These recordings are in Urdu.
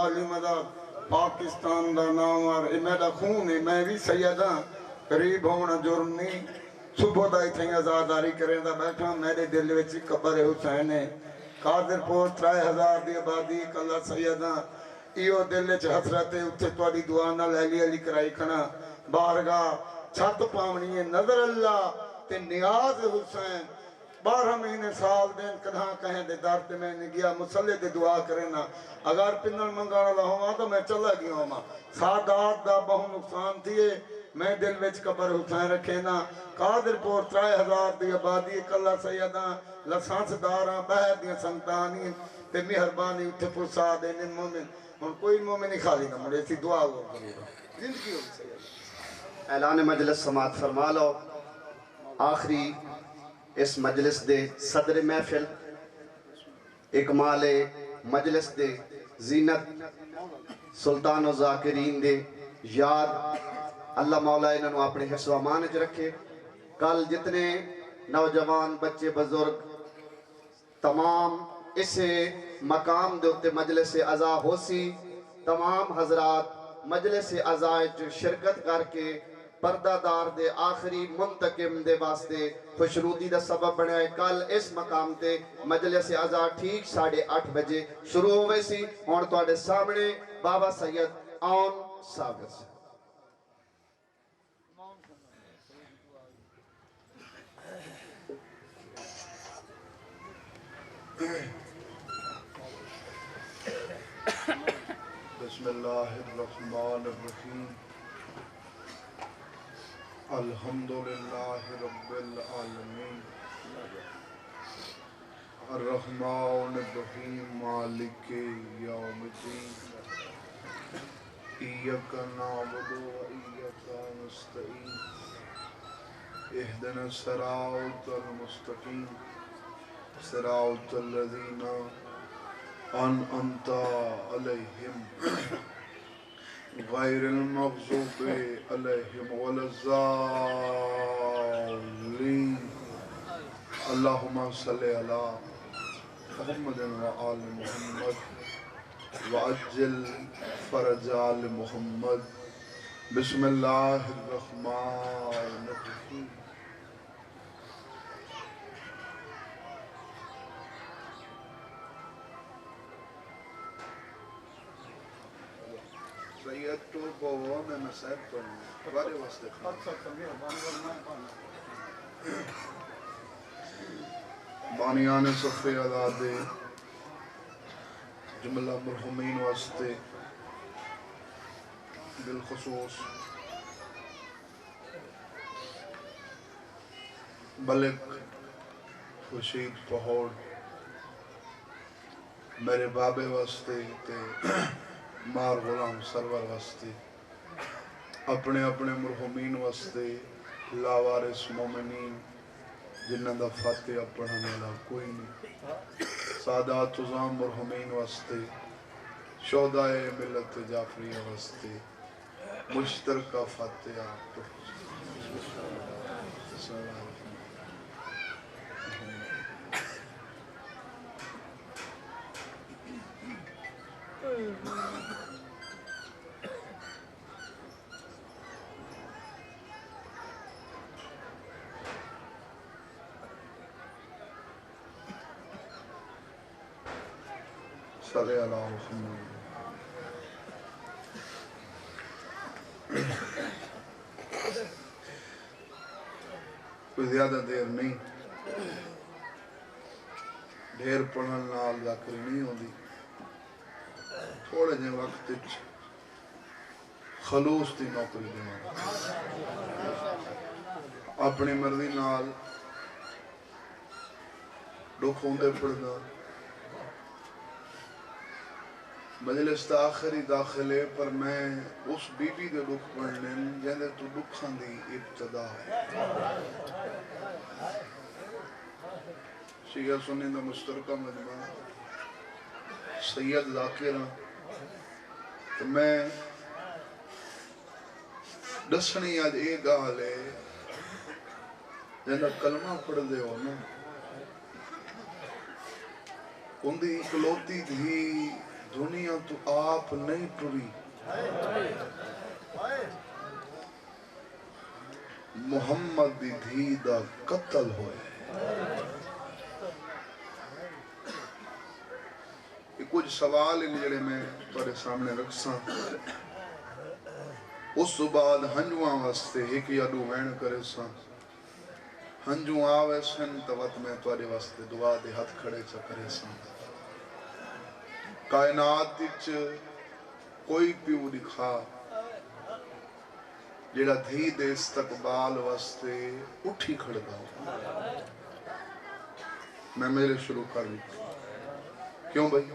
علی مدد پاکستان دا نام اور میرا خون ہے میں بھی سیدہ قریب ہونا جرم نہیں صبح دا اتنی آزاداری کریں دا بیٹھا میرے دل وچ قبر حسین ہے قادر پور 3000 دی آبادی کلا سیدہ ایو دل وچ حسرت ہے اتھے تواڈی دعا نال علی علی کرائی کھنا بارگاہ چھت پاونی ہے نظر اللہ تے نیاز حسین 12 مہینے سال دین کدھاں کہیں دے درد میں نے گیا مسلح دے دعا کرنا اگر پنن منگانا دا ہوا تو میں چلا گیا ہوں سادات دا بہو نقصان تھیے میں دل وچ قبر حسین رکھینا قادر پور 3000 دی آبادی کلا سیداں لسانس داراں بہر دیاں سنگتانی تے مہربانی اتھے پرسا دینے مومن ہن کوئی مومن ہی خالی نہ مڑے سی دعا ہو زندگی ہو سیدہ اعلان مجلس سماعت فرما لو آخری اس مجلس دے صدر محفل اکمال مجلس دے زینت سلطان و ذاکرین دے یاد اللہ مولا انہوں اپنے حفظ و امان وچ رکھے کل جتنے نوجوان بچے بزرگ تمام اس مقام دے اتے مجلس عزا ہو سی تمام حضرات مجلس عزا وچ شرکت کر کے پردہ دار دے آخری منتقم دے واسطے خوشنودی دا سبب بنے ہے کل اس مقام تے مجلس عزا ٹھیک 8:30 بجے شروع ہوئے سی اور تواڈے سامنے بابا سید آن ساگر سے بسم اللہ الرحمن الرحیم الحمدللہ رب العالمین الرحمن الرحیم مالک یوم الدین ایاک نعبد و ایاک نستعین اہدنا الصراط المستقیم صراط الذین انعمت علیہم غیر المغضوب علیہم ولا الضالین اللہم صلی علی محمد و آل محمد وعجل فرج آل محمد بسم اللہ الرحمن الرحیم سید تو بوہ میں مسائب تو نہیں بارے واسطے بانیان صفحے عدادے جملہ مرحومین واسطے بالخصوص ملک خورشید پہوڑ میرے بابے واسطے تے مار غلام سرور واسطے اپنے اپنے مرحومین واسطے لاوارث مومنین جنہاں دا فاتحہ پڑھنے والا کوئی نہیں سادات عظام مرحومین واسطے شہدائے ملت جعفریہ واسطے مشترکہ فاتحہ صلی اللہ محمد کوئی زیادہ دیر نہیں ڈھیر پڑھن نال ذاکری نہیں ہوندی تھوڑے جے وقت خلوص دی نوکری دینا اپنی مرضی نال دکھ ہوندے پڑھنا مجلس تا آخری داخلے پر میں اس بی بی دے دکھ پڑھنے جہنے تو دکھاں دی ابتدا شیعہ سنی دا مشترکہ مجمع سید ذاکرہ تو میں دسنی آج ایک گالے جہاں کلمہ پڑھ دے ہو نا ان دی اکلوتی تھی دنیا تو آپ نہیں ٹری محمد دی دھی دا قتل ہوئے یہ کچھ سوال ہیں جڑے میں تھوڑے سامنے رکھ ساں اس بعد ہنجواں واسطے ایک یا دو وین کرے ساں ہنجو آوے سن توت میں تھوڑے واسطے دعا دے ہاتھ کھڑے چا کرے ساں کائنات وچ کوئی پیو دکھا جڑا دھی دے استقبال واسطے اٹھی کھڑدا ہو میں میرے شروع کر لی کیوں بھائی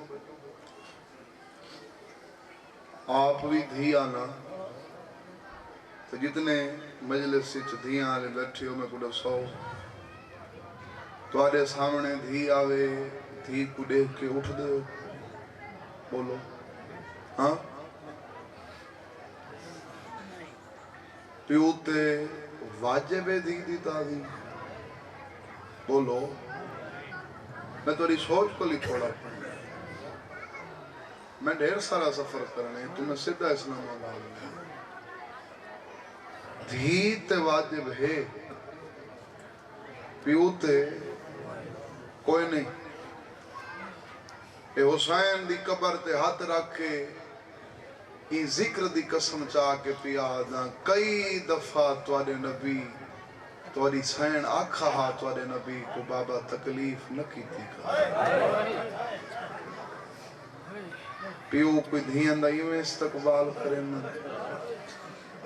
آپ بھی دھی آنا تو جتنے مجلس سے دھی آنے بیٹھے ہو میں کڑا سو تو آدھے سامنے دھی آوے دھی کو دیکھ کے اٹھ دے ہو بولو ہاں پیوتے واجب دھی دی تعظیم بولو میں تو سوچ کو لی تھوڑا پڑھنے میں ڈھیر سارا سفر کرنے تمہیں سدھا اسلام آگا دھی تے واجب ہے پیوتے کوئی نہیں اے حسین دی قبر تے ہاتھ رکھ کے یہ ذکر دی قسم چاہ کے پیادا کئی دفعہ توڑے نبی توڑی سین آکھا ہا توڑے نبی کو بابا تکلیف نہ کی تھی پیو کوئی دھیان دا یہ استقبال کریں نا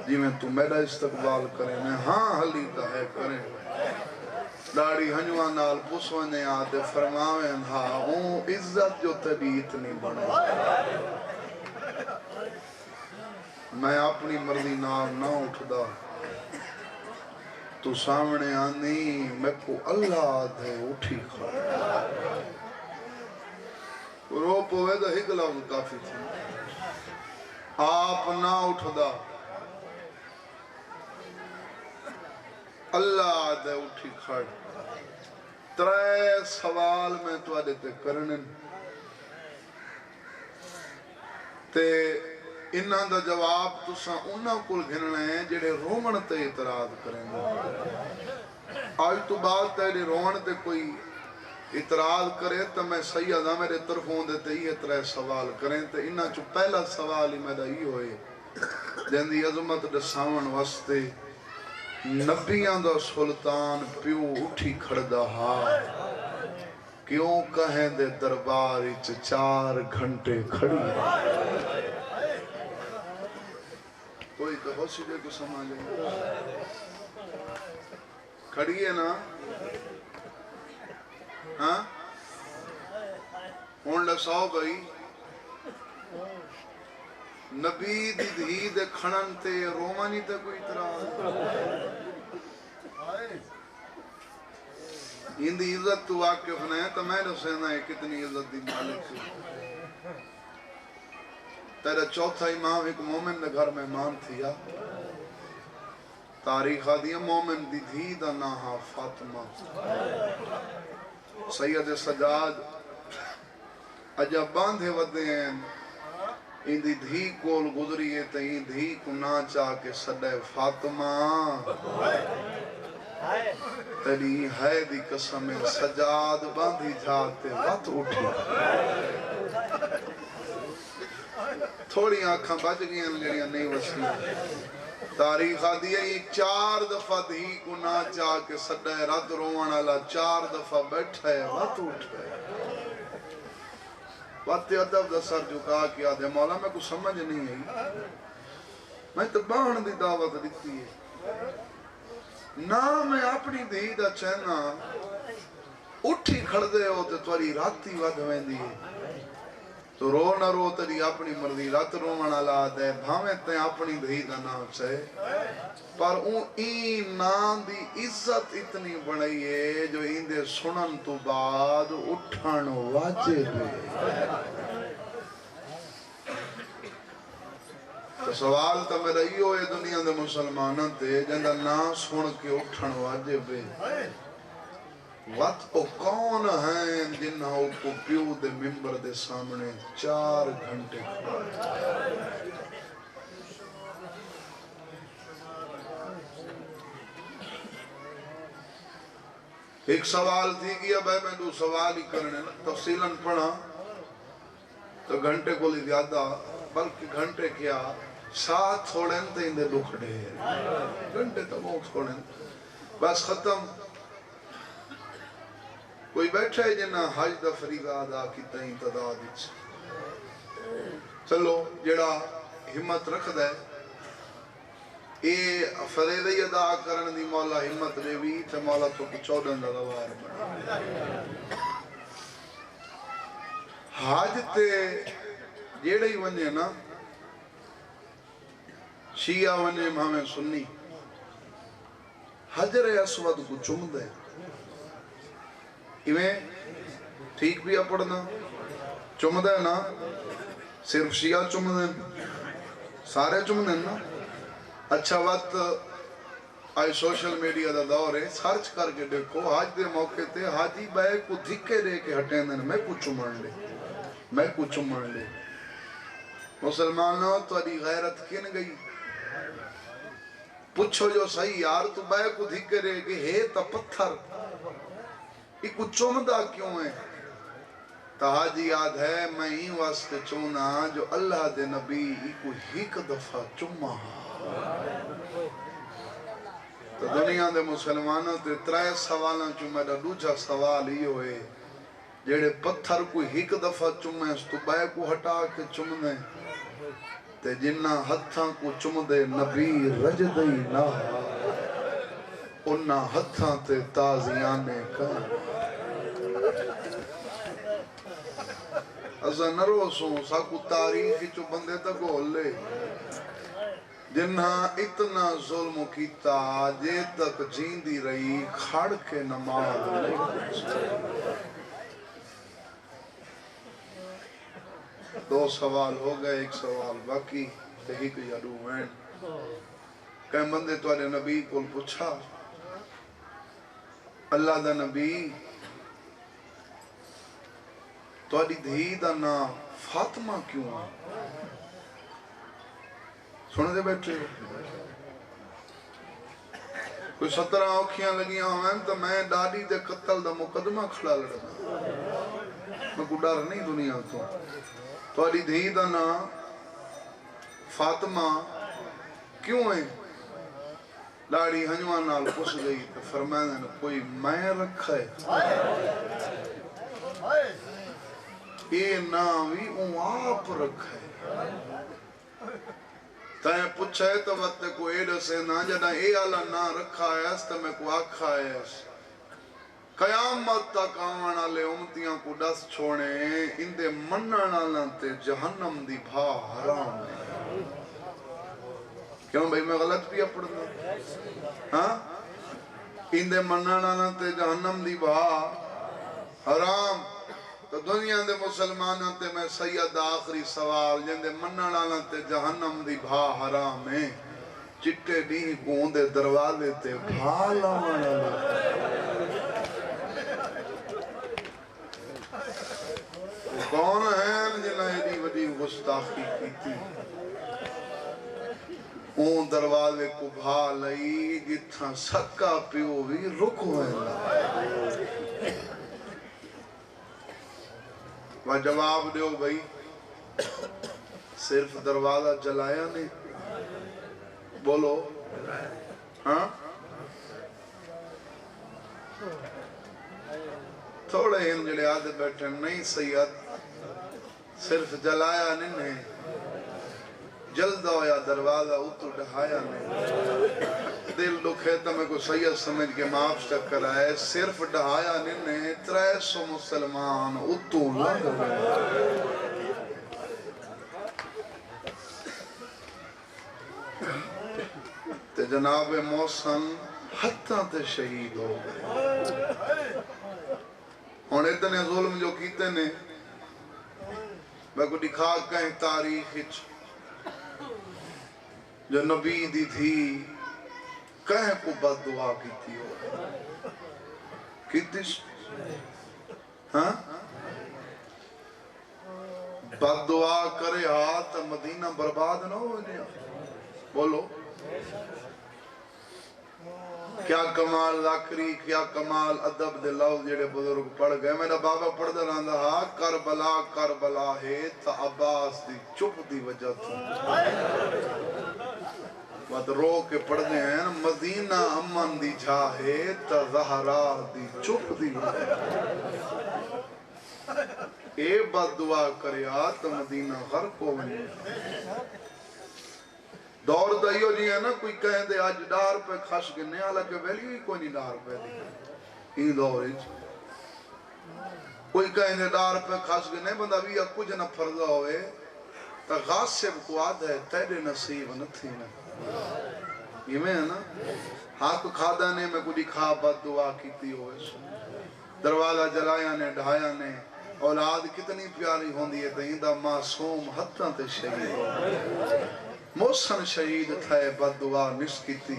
جی میں تو میرا استقبال کریں نا ہاں حلی تا ہے کریں داڑی ہنجوان نال پسونے آتے فرماویں ہاں اون عزت جو تبھی اتنی بڑھے میں اپنی مرضی نال نہ اٹھدا تو سامنے آنی میں کو اللہ دے اٹھی کھڑا رو پوے دا ہی گلاو کافی تھی آپ نہ اٹھدا اللہ دے اٹھی کھڑ ترے سوال میں تو آدھے تے کرنے تے انہاں دا جواب تساں انہاں کل گھننے ہیں جڑے رومن تے اعتراض کریں گے آج تو بعد تے رومن تے کوئی اعتراض کرے تو میں سیدہ میرے طرفوں دیتے یہ ترے سوال کریں تے انہاں چو پہلا سوال ہی میرا ہی ہوئے جن دی عظمت دے ساون واسطے نبیاں دا سلطان پیو اٹھی کھڑدا ہا کیوں کہیں دے دربار اچ 4 گھنٹے کھڑی کوئی تو ہو سکے کو سمجھے کھڑی ہے نا ہاں ہون لساؤ بھائی نبی دی دھی دے کھڑن تے رومانی تے کوئی اعتراض ان دی عزت تو واقف نہیں تو میں نے سینا ہے کتنی عزت دی مالک سے تیرا چوتھا امام ایک مومن دے گھر مہمان تھیا تاریخ دیا مومن دی دھی دا ناہا فاطمہ سید سجاد عجب باندھے ودے ہیں ان دی دھی کول گزریے تے ان دھی کو نہ چاہ کے سڈے فاطمہ تیری ہے دی قسم سجاد باندھی جاتے وقت اٹھی تھوڑی آنکھاں بچ گئی ہیں لڑیاں نہیں وسیع تاریخ آدھی ہے یہ 4 دفعہ دھی کو نہ چاہ کے سڈے رد روان اللہ 4 دفعہ بیٹھے وقت اٹھے وقت ادب دا سر جھکا کیا دے مولا میں کو سمجھ نہیں ہے میں تو باہن دی دعوت دیتی ہے نہ میں اپنی دھی دا چہنا اٹھی کھڑ دے ہو تے تواری راتی ود ویندی ہے تو رو نہ رو تیری اپنی مرضی رات رو منا لا دے بھاویں تے اپنی دھی دا نام چاہے پر اون این نام دی عزت اتنی بڑھئی ہے جو این دے سنن تو بعد اٹھن واجب ہے تو سوال تو میرا ہی ہوئے دنیا دے مسلمانوں تے جندہ نام سن کے اٹھن واجب ہے وقت وہ کون ہیں جنہوں کو پیو دے ممبر دے سامنے 4 گھنٹے کھڑا. ایک سوال تھی گیا بھائی میں دو سوال ہی کرنے تفصیلاً پڑھا تو گھنٹے کو لی زیادہ بلکہ گھنٹے کیا ساتھ تھوڑن تے اندے لکھڑے گھنٹے تو موت تھوڑن بس ختم. کوئی بیٹھا ہے جنہ حج دا فریضہ ادا کی تائیں تعداد وچ چلو جڑا ہمت رکھ دے اے فریضہ ادا کرن دی مولا ہمت دے وی تے مولا تو 14 دا روار بنا. حج تے جیڑے ہی ونجے نا شیعہ ونجے ہمیں سنی حجر اسود کو چم دے ایویں ٹھیک بھی پڑھنا چم دے نا صرف شیعہ چم دے سارے چم دے نا. اچھا وقت آئی سوشل میڈیا دا دور ہے سرچ کر کے دیکھو حج دے موقع تے حاجی بے کو دھکے دے کے ہٹیں دے میں کچھ چمڑ لے مسلمانوں تو ادھی غیرت کن گئی پوچھو جو صحیح یار تو بے کو دھکے دے کے ہے تا پتھر یہ کچھ چمدہ کیوں ہے تحاجی یاد ہے میں ہی واسطے چونا جو اللہ دے نبی کو ہیک دفعہ چمہ تو دنیا دے مسلمانوں تے 3 سوالاں چو میرا دوجا سوال ہی ہوئے جیڑے پتھر کو ہیک دفعہ چمیں اس تو بے کو ہٹا کے چمنے تے جنہ ہتھاں کو چم دے نبی رجدی نہ انہ ہتھاں تے تازیانے کر ازا نروسوں ساکو تاریخی چو بندے تک ہو لے جنہ اتنا ظلم کیتا جے تک جیندی رہی کھڑ کے نماز دو سوال ہو گئے ایک سوال باقی یہی کہ یادو ہیں کہیں بندے توارے نبی کو پوچھا اللہ دا نبی تواری دھی دا نام فاطمہ کیوں ہے سنے دے بیٹھے کوئی 17 اوکھیاں لگیاں ہوئیں تو میں ڈاڈی دے قتل دا مقدمہ کھڑا لڑنا میں کو ڈر نہیں دنیا تو تواری دھی دا نام فاطمہ کیوں ہے ڈاڑی ہنجوان نال پوچھ گئی تو فرمائے نے کوئی میں رکھا ہے یہ ناوی اون آپ رکھا ہے تائیں پوچھا ہے تو وقت کو ایڈ سے نا جڑا اے آلہ نا رکھا ہے اس تو میں کو آکھا ہے قیامت تک آوانا لے امتیاں کو ڈس چھوڑے ان دے مننا لانتے جہنم دی بھا حرام ہے کیوں بھئی میں غلط بھی پڑھنا ہاں ان دے مننا لانتے جہنم دی بھا حرام تو دنیا دے مسلمانوں تے میں سید آخری سوال جن دے مننا لانتے جہنم دی بھا حرام ہے چٹے دی گوندے دروازے تے بھا لانا کون ہیں جنہیں دی وڈی گستاخی کی تھی اون دروازے کو بھا لئی جتھاں سکا پیو بھی رک ہوئے وہ جواب دیو بھئی صرف دروازہ جلایا نہیں بولو ہاں تھوڑے ہن جڑے آدھے بیٹھے نہیں سید صرف جلایا نہیں جلد ہویا دروازہ اتو ڈھایا نہیں دل دکھے تو میں کو سید سمجھ کے معاف چکر آئے صرف ڈھایا نہیں 300 مسلمان اتو لگ گئے تے جناب محسن حتیٰ تے شہید ہو گئے اور اتنے ظلم جو کیتے نے میں کو دکھا کہیں تاریخ جو نبی دی تھی کہیں کو بد دعا کی تھی ہو کیتی ہاں بد دعا کرے ہاتھ مدینہ برباد نہ ہو جائے بولو کیا کمال ذاکری کیا کمال ادب دے لفظ جڑے بزرگ پڑھ گئے میرا بابا پڑھ دے رہندا ہا کربلا ہے تا عباس دی چپ دی وجہ تو بات رو کے پڑھ دے ہیں مدینہ امن دی جھا ہے تا زہرا دی چپ دی وجہ اے بد دعا کریا تا مدینہ غرق ہو ونجے دور دائیو جی ہے نا کوئی کہیں دے آج ڈار پہ کھش کے نیا لگے ویلیو ہی کوئی نہیں ڈار پہ دی این دور ہی کوئی کہیں دے ڈار پہ کھش کے نہیں بندہ بھی کچھ نہ پھردہ ہوئے تا غاسب کو آدھ ہے تیرے نصیب نہ تھی نا یہ میں ہے نا حق کھادا نے میں کچھ کھا بد دعا کیتی ہوئے دروازہ جلایا نے ڈھایا نے اولاد کتنی پیاری ہوندی ہے تا ایندہ معصوم حتاں تے شہید ہو موسن شہید تھائے بد دعا نس کیتی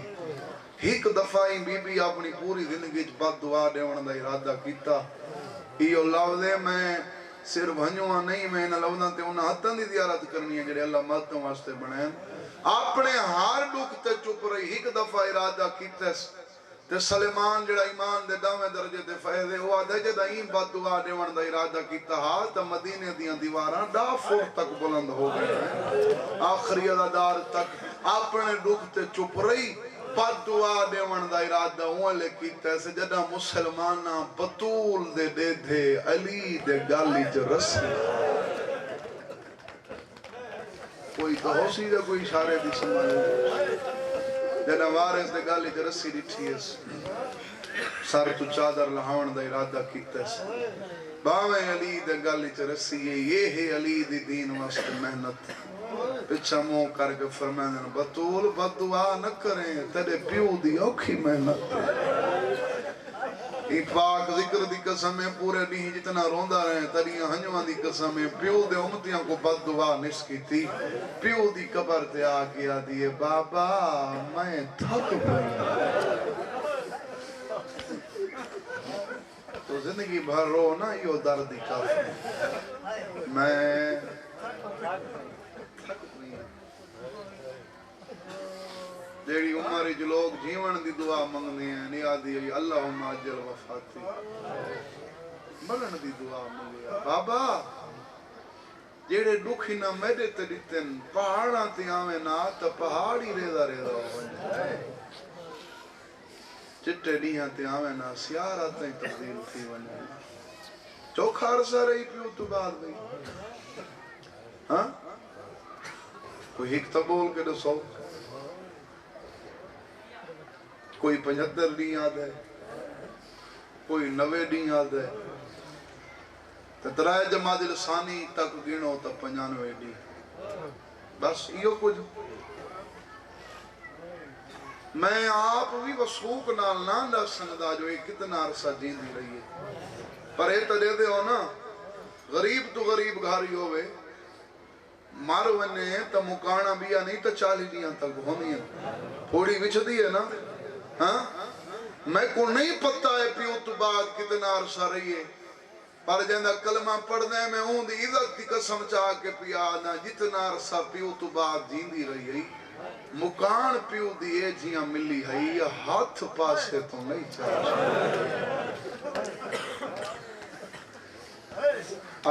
ایک دفعہ ہی بی بی اپنی پوری زندگی بد دعا دیوان دا ارادہ کیتا ایو لفظے میں صرف ہنجوہ نہیں میں انہا لفظاں تے انہا حتاں دی زیارت کرنی ہے جڑے اللہ مدتوں واسطے بنائیں اپنے ہار دکھ تے چپ رہی ایک دفعہ ارادہ کیتے تے سلیمان جڑا ایمان دے دامے درجے تے فیضے ہوا دے جدہ ہی بد دعا دیوان دا ارادہ کیتا ہا تا مدینے دیاں دیواراں ڈا فور تک بلند ہو گئے آخری عددار تک اپنے دکھ تے چپ رہی بد دعا دیوان دا ارادہ ہوا لے کیتا ہے جدہ مسلمانہ بطول دے دے علی دے گالی جو رسی کوئی تو ہو سی دے کوئی اشارے دی سمجھے جنہ وارث دے گالی دے رسی ڈٹھی ہے سر تو چادر لہاون دا ارادہ کیتا ہے باویں علی دے گالی دے رسی ہے یہ ہے علی دی دین واسطے محنت پچھا مو کر کے فرمائیں بطول بد دعا نہ کریں تیرے پیو دی اوکھی محنت ای پاک ذکر دی قسمیں پورے نہیں جتنا روندہ رہے تریاں ہنجوان دی قسمیں پیو دے امتیاں کو بد دعا نس کی تھی پیو دی قبر تے آگیا دیئے بابا میں تھک پئی تو زندگی بھر رو نا یہ دردی کافی میں جیڑی عمر جو لوگ جیون دی دعا منگنے ہیں نیادی ہے اللہم اجل وفاتی مرن دی دعا منگیا بابا جیڑے دکھی نہ میرے تے دیتن پہاڑاں تے آویں نا تا پہاڑی ریدہ ریدہ ہو چٹے دیہاں تے آویں نا سیارہ تے تبدیل تھی ونجے چوکھا عرصہ رہی پیو تو بعد گئی ہاں کوئی ہک تبول کے دو سو کوئی 75 دیں یاد ہے کوئی 90 دیں یاد ہے ترائے جماعت لسانی تک گنو تا 95 دیں بس یہ کچھ میں آپ بھی وسوق نال ناندہ سنگدہ جو ایک کتنا عرصہ جین دی رہی ہے پر اے تا دے دے ہو نا غریب تو غریب گھاری ہوئے مارو ونے تا مکانا بیا نہیں تا 40 دیاں تک ہونی ہے تھوڑی وچ دی ہے نا ہاں میں کو نہیں پتہ ہے پیو تو بعد کتنا عرصہ رہی ہے پر جندہ کلمہ پڑھ دیں میں ہوں دی عزت کی قسم چاہ کے پیا نا جتنا عرصہ پیو تو بعد جین دی رہی ہے مکان پیو دیئے جیاں ملی ہے یہ ہاتھ پاسے تو نہیں چاہتا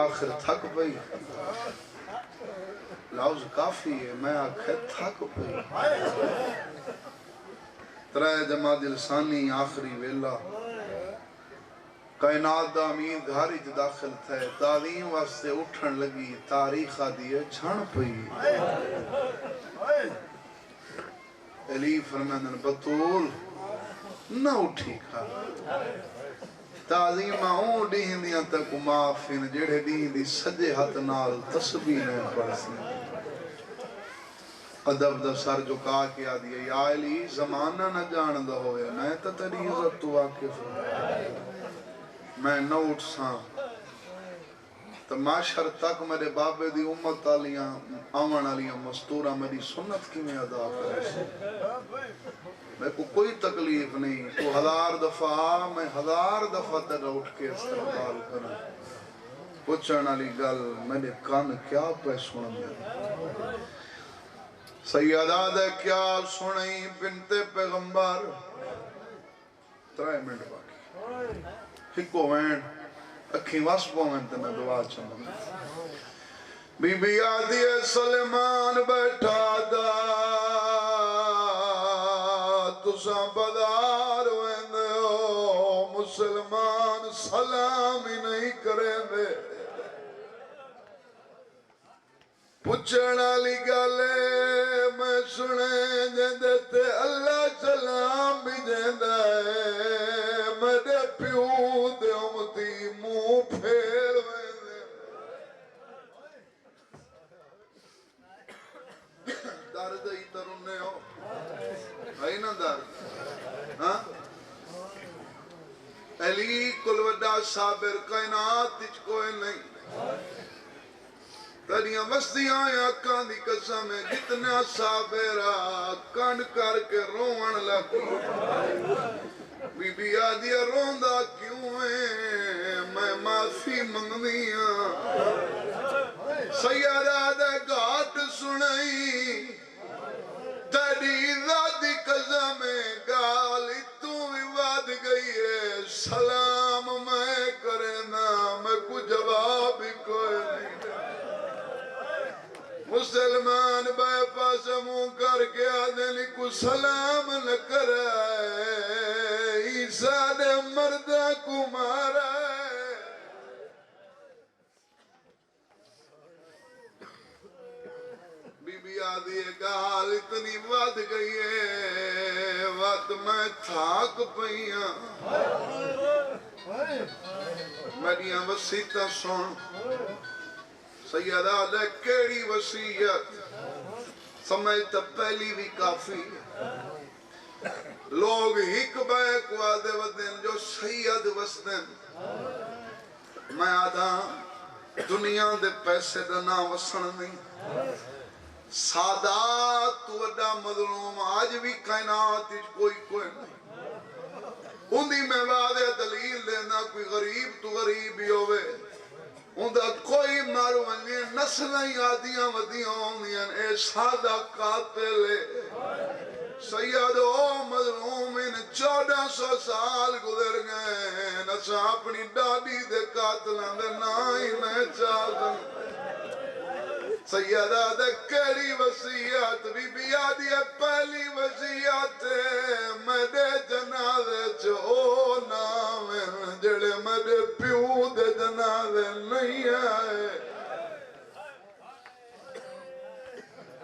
آخر تھک پئی لفظ کافی ہے میں آخر تھک پئی ترائے جماعت لسانی آخری ویلہ کائنات دا امید گھاری جو داخل تھے تعلیم واسطے اٹھن لگی تاریخہ دیئے چھن پئی علی فرمائن بطول نہ اٹھی کھا تعظیم آؤں دین دیاں تک معافین جڑے دین دی سجے ہاتھ نال تسبیح نے پڑھسی ادب دا سر جھکا کے آدھی یا علی زمانہ نہ جان دا ہوئے میں تا تیری عزت تو واقف ہوں میں نہ اٹھ ساں تو معاشر تک میرے بابے دی امت آلیاں آون آلیاں مستورہ میری سنت کی میں ادا کرے میں کو کوئی تکلیف نہیں تو 1000 دفعہ میں 1000 دفعہ تک اٹھ کے استقبال کروں پوچھن والی گل میرے کان کیا پہ سن دے سیدہ دے کیا سنئی بنت پیغمبر 3 منٹ باقی ہکو وین اکھیں واس پوین تے میں دعا چاہوں بی بی آدھی سلیمان بیٹھا دا تساں بدار ویندے ہو مسلمان سلام ہی نہیں کریں دے پوچھن والی گالے میں سنے جندے تے اللہ سلام بھی جیندا ہے میرے پیو دے امتی منہ پھیر ویندے درد ہی ترنے ہو ہے نا درد ہاں علی کل وڈا صابر کائنات وچ کوئی نہیں تریاں وستیاں آنکھاں دی قسم ہے جتنا صابرہ کن کر کے روون لگی بی بی آدھی روندا کیوں ہے میں معافی منگنی ہاں سیدہ دے گھات سنئی تیری ذاتی قسم ہے گالی تو بھی واد گئی ہے سلام میں کرنا میں کو جواب ہی کوئی نہیں مسلمان بے پاس منہ کر کے آدھے کو سلام نہ کرائے عیسیٰ نے مردہ کو مارا ہے بی بی آدھی گال اتنی ود گئی ہے وقت میں تھاک پئیاں میریاں وسیعتاں سن سیدہ دے کیڑی وسیعت سمجھتا پہلی بھی کافی لوگ ہک بے کو آدھے ودن جو سید وسدن میں آدھا دنیا دے پیسے دا نہ وسن نہیں سادات وڈا مظلوم آج بھی کائنات کوئی نہیں اندھی میں وعدے دلیل دینا کوئی غریب تو غریب ہی ہوئے اندھا کوئی مارو ونی نسلیں آدیاں ودیاں ہوندیاں اے سادہ قاتل سید او مظلوم ان 1400 سال گزر گئے نسا اپنی ڈاڈی دے قاتلان دے نائی میں چاہتا سیدہ دے کیڑی وسیعت بی بی آدھی ہے پہلی وسیعت میرے جنازے چھو نامن جڑے میرے پیو دے جنازے نہیں آئے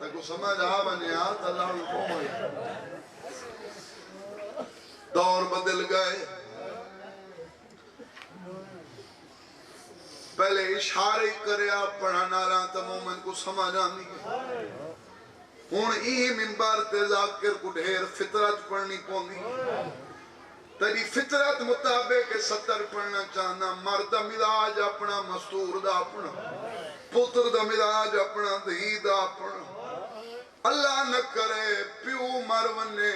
تکو سمجھ بنیا اللہ کو ہوئی دور بدل گئے پہلے اشارے کریا پڑھانا رہا تا مومن کو سمجھ آنی ہے ہون ای منبر تے ذاکر کو ڈھیر فطرت پڑھنی پوندی تیری فطرت مطابق 70 پڑھنا چاہنا مرد مزاج اپنا مستور دا اپنا پتر دا مزاج اپنا دھی دا اپنا اللہ نہ کرے پیو مرنے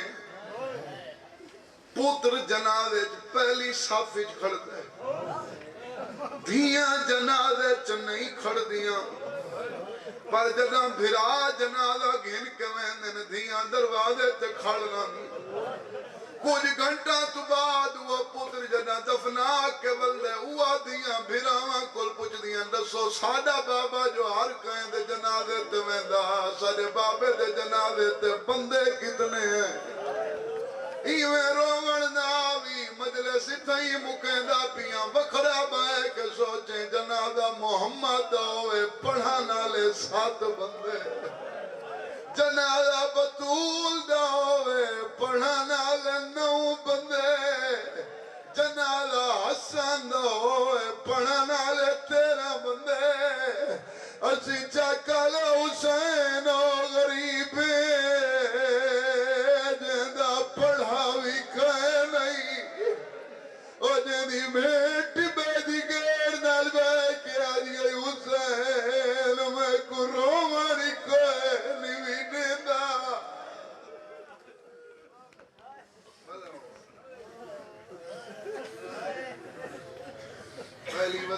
پتر جنازے پہلی صافج کھڑ دے دھیاں جنازے نہیں کھڑ دیاں پر جگہ بھرا جنازہ گھن کے ویندن دھیاں دروازے تے کھڑ گاں کچھ گھنٹہ تو بعد وہ پتر جنہ دفنا کے ولدے ہوا دیاں بھراواں کل پچھ دیاں دسو سادہ بابا جو ہر کہیں دے جنازے تے ویندہ سادے بابے دے جنازے تے بندے کتنے ہیں ایویں روغن ناوی مجلس تھئی مکیندہ پیاں وکھرا بائے کے سوچیں جنازہ محمد ہوئے پڑھانا لے 7 بندے جنازہ بطول دا ہوئے پڑھانا لے 9 بندے جنازہ حسن دا ہوئے پڑھانا لے 13 بندے اسی چاکال حسین و غریب پڑھاوی کھائے نہیں اور جنہی بھیٹ بیدی گیر نال بے کے آجی گئی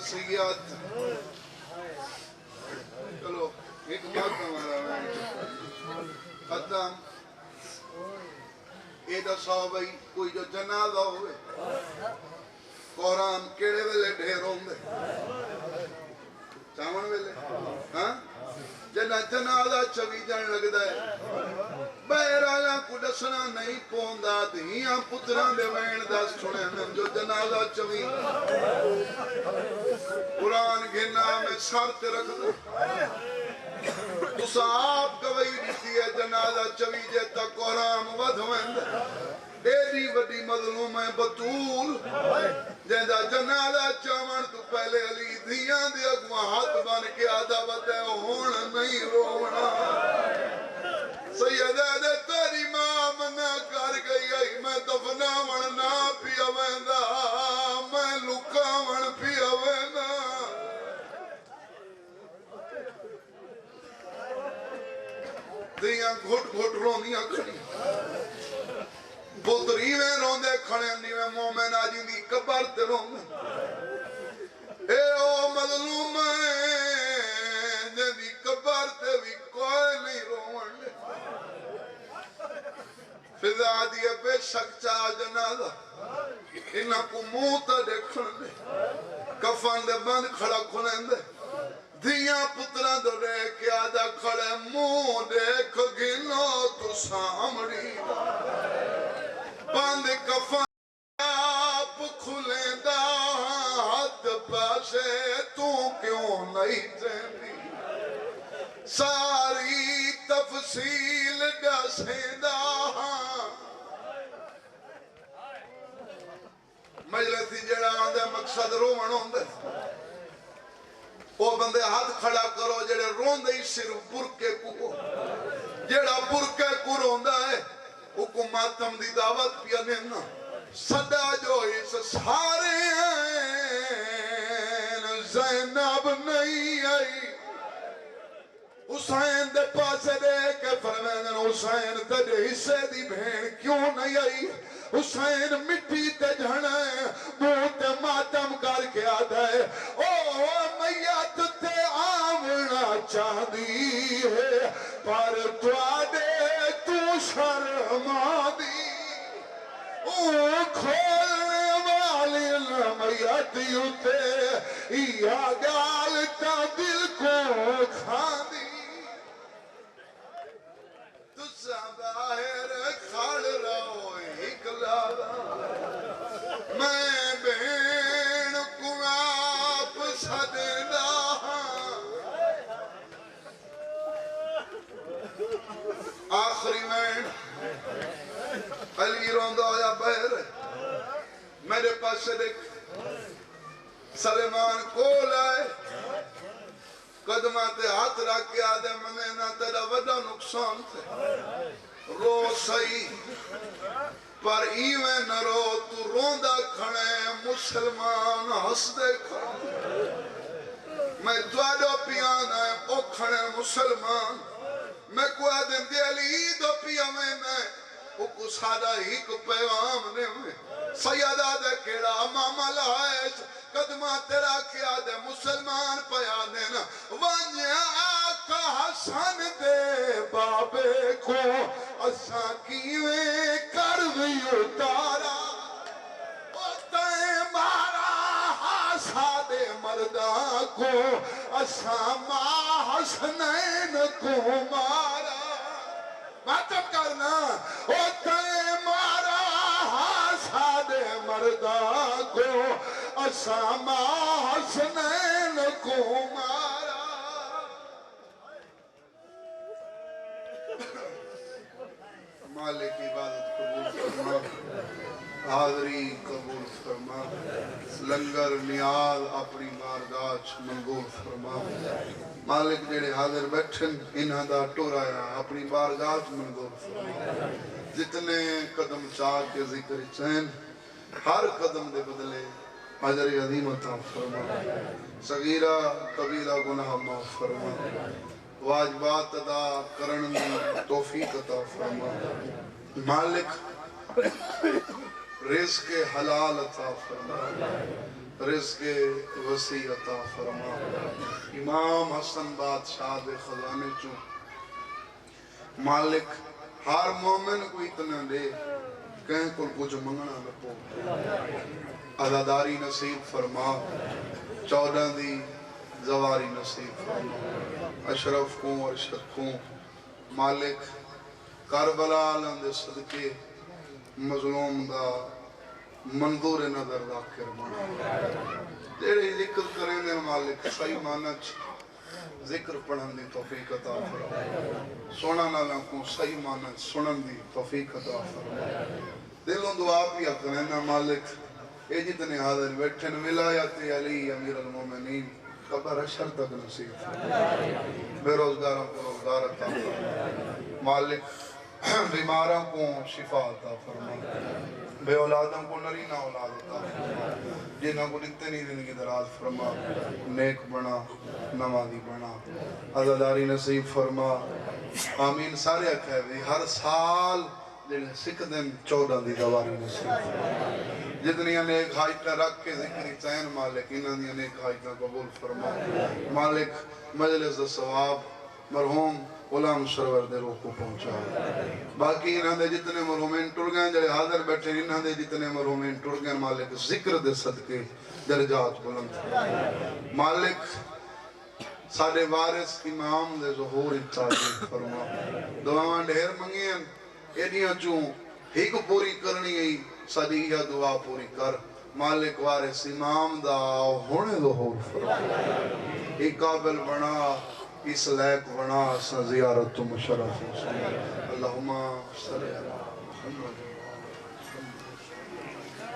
نصیحت چلو ایک بات ہمارا ختم یہ دسو بھائی کوئی جو جنازہ ہوئے قرآن کیڑے ویلے ڈھیر ہوندے چاون ویلے ہاں جنا جنازہ چوی جان لگدا ہے بہرالا کو دسنا نہیں پوندا دھیاں پتراں دے وین دس سنے جو جنازہ چوی قرآن گھنا میں سر تے رکھ دو تسا آپ گواہی دیتی ہے جنازہ چوی جے تک قرآن ود ویند ایڈی وڈی مظلوم ہے بطول جیندہ جنازہ چاون تو پہلے علی دھیاں دے اگواں ہاتھ بن کے آدھا بتے ہون نہیں رونا سیدہ دے تیری ماں منع کر گئی ہے میں دفناون نہ پیا ویندا میں لکاون پیا ویندا دھیاں گھٹ گھٹ روندیاں کھڑی پتری میں روندے کھڑے نیویں مومن آجی دی قبر تے روندے اے او مظلوم جے دی قبر تے بھی کوئی نہیں روون دے فضا دی بے شک چاہ جنازہ انہاں کو منہ تے دیکھن دے کفن دے بند کھڑا کھلیں دے دھیاں پتراں دو رہ کے آدھا کھڑے منہ دیکھ گنو تو سامڑی بند کفن آپ کھلیں دا ہاتھ پاسے تو کیوں نہیں جیندی ساری تفصیل دسیں دا مجلسی جڑا آندے مقصد رومن ہوندے وہ بندے ہاتھ کھڑا کرو جڑے روندے ہی صرف برکے کو جڑا برکے کو روندا ہے حکوماتم دی دعوت پیا دینا صدا جو اس سارے ہیں زینب نہیں آئی حسین دے پاسے دے کے فرمائن حسین تجھے حصے دی بھین کیوں نہیں آئی حسین مٹی تے جھڑا ہے منہ تے ماتم کر کے آدھا ہے او میت تے آمنا چاہدی ہے پر توڑے تو شرما دی کھولنے والی میت یوتے یا گال تا دل کو کھاندی تسا باہر کھڑ رہو اکلالا میں بین کو آپ صدنا آخری میں علی روندہ ہویا بہر میرے پاس سے دیکھ سلیمان کول آئے قدمہ تے ہاتھ رکھ کے آدھے منے نہ تیرا وڈا نقصان تھے رو سہی پر ایویں نہ رو تو روندہ کھڑے مسلمان ہس دے کھڑے میں دوادو پیانا ہے او کھڑے مسلمان میں کو آدم دی علی دو پیا میں او کو سادہ ہی کو پیغام نے ہوئے سیدہ دے کیڑا ماما لائش قدمہ تیرا کیا دے مسلمان پیانے نا ونیا آقا حسن دے بابے کو اساں کیویں کر دیو تارا او تے مارا ہاسا دے مردہ کو اساں ماں حسنین کو مارا ماتم کرنا او تے مارا ہاسا دے مردہ کو اسامہ حسنین کو مارا مالک عبادت قبول فرما حاضری قبول فرما لنگر نیاز اپنی بارگاہ منظور فرما مالک جڑے حاضر بیٹھن انہاں دا ٹورایا اپنی بارگاہ منظور فرما جتنے قدم چاہ کے ذکر چین ہر قدم دے بدلے اجر عظیم عطا فرما صغیرہ کبیرہ گناہ معاف فرما واجبات ادا کرن دی توفیق عطا فرما مالک رزق حلال عطا فرما رزق وسیع عطا فرما امام حسن بادشاہ دے خزانے چوں مالک ہر مومن کو اتنا دے کہیں کو کچھ منگنا نہ پو عزاداری نصیب فرما 14 دی زواری نصیب فرما اشرف کو ارشد کو مالک کربلا عالم دے صدقے مظلوم دا منظور نظر ذاکر بنا تیرے ذکر کریں دے مالک صحیح مانچ ذکر پڑھن دی توفیق عطا فرما سونا نالا کو صحیح مانچ سنن دی توفیق عطا فرما دلوں دعا پیا کریں نا مالک اے جتنے حاضر بیٹھے ولایت علی امیر المومنین قبر اشر تک نصیب فرما بے روزگاروں کو روزگار عطا فرما مالک بیماروں کو شفا عطا فرما بے اولادوں کو نرینہ اولاد عطا فرما جنہوں کو اتنی زندگی دراز فرما نیک بنا نمازی بنا عزاداری نصیب فرما آمین سارے اکھے بھی ہر سال سکھ دن 14 دی دواری نصیب فرما جتنی نیک حاجتیں رکھ کے ذکری چین مالک انہاں دی نیک حاجتیں قبول فرما مالک مجلس دا ثواب مرحوم غلام سرور دے روح کو پہنچا باقی انہاں دے جتنے مرحومین ٹر گئے جڑے حاضر بیٹھے انہاں دے جتنے مرحومین ٹر گئے مالک ذکر دے صدقے درجات بلند مالک ساڑے وارث امام دے ظہور اچھاتی فرما دعاواں ڈھیر منگین ایڈیاں چوں ہی کو پوری کرنی ہے ساڑی یہ دعا پوری کر مالک وارث امام دا ہونے ظہور فرما ایک قابل بنا اس لائق بنا زیارت مشرف اللہم صلی اللہ محمد